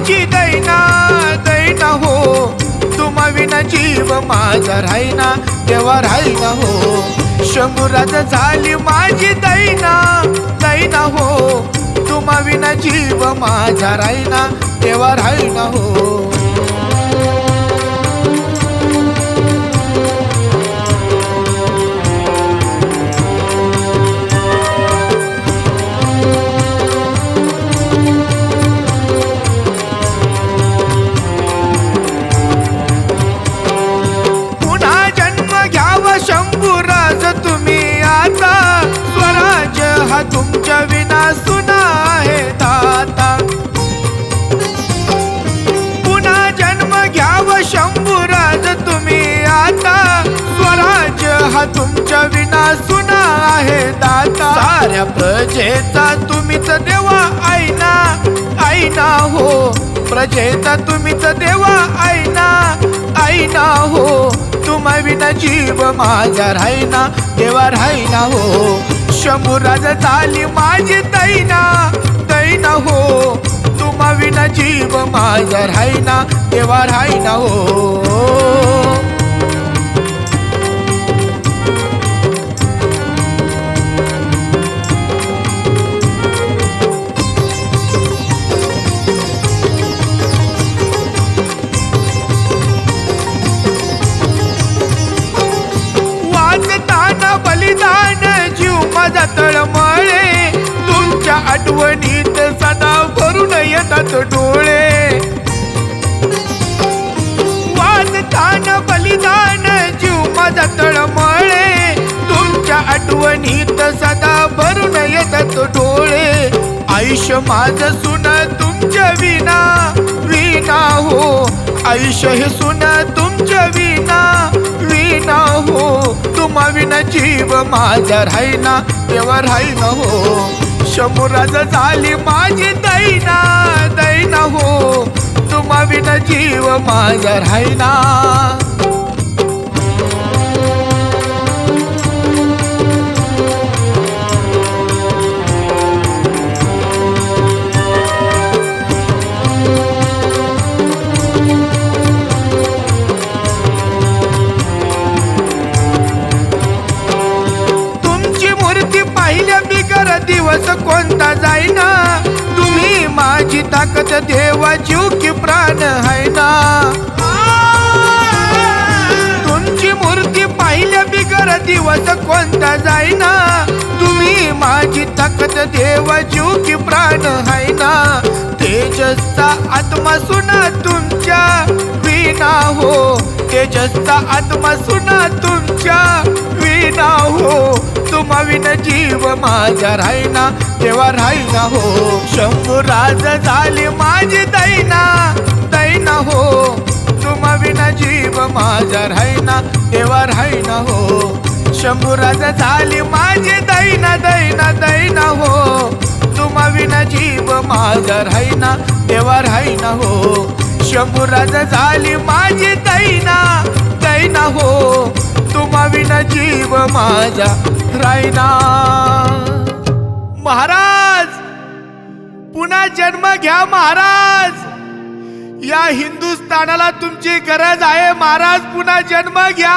माझी दैना दैना हो, तुम्हा विना जीव माझा राहीना, देवा राहीना हो. शंभूराज झाली माझी दैना दैना हो, तुम्हा विना जीव माझा राहीना, देवा राहीना हो. शंभूराज तुम्ही आता, स्वराज्य हा तुमच्या विना सुना आहे दाता. पुन्हा जन्म घ्याव शंभूराज तुम्ही आता, स्वराज्य हा तुमच्या विना सुना आहे दाता. साऱ्या प्रजेचा तुम्हीच देवा आईना आईना हो, प्रजेचा तुम्हीच देवा आईना आईना हो. तुम्हा विना जीव माझा राहीना, देवा राहीना हो. शंभूराज झाली माझी दैना दैना हो, तुम्हा विना जीव माझा राहीना, देवा राहीना हो. बलिदान जीव माझा तळमळे, तुमच्या आठवणीत सदा भरून येतात डोळे. वाजतान बलिदान जीव माझा तळमळे, तुमच्या आठवणीत सदा भरून येतात डोळे. आयुष्य माझं सुन तुमच्या विना विना हो, आयुष्य हे सुन तुमच्या विना विना हो. तुम्हा विना जीव माझा राहीना, देवा राहीना हो. शंभूराज झाली माझी दैना दैना हो, तुम्हा विना जीव माझा राहीना. पाहिल्या बिगर दिवस कोणता जाईना, तुम्ही माझी ताकद देवा जीव की प्राण आहे ना. तुमची मूर्ती पाहिल्या बिगर दिवस कोणता जाईना, तुम्ही माझी ताकद देवा जीव की प्राण आहे ना. तेजसचा आत्मा सुना तुमच्या विना हो, तेजसचा आत्मा सुना तुमच्या विना हो. तुम्हा विना जीव माझा राहीना, देवा राहीना हो. शंभूराज झाली माझी दैना दैना हो, तुम्हा विना जीव माझा राहीना, देवा राहीना हो. शंभूराज झाली माझी दैना दैना दैना हो, तुम्हा विना जीव माझा राहीना, देवा राहीना हो. शंभूराज झाली माझी दैना दैना हो, तुम्हा विना जीव माझा राहीना. महाराज पुन्हा जन्म घ्या महाराज, या हिंदुस्थानाला तुमची गरज आहे महाराज, पुन्हा जन्म घ्या.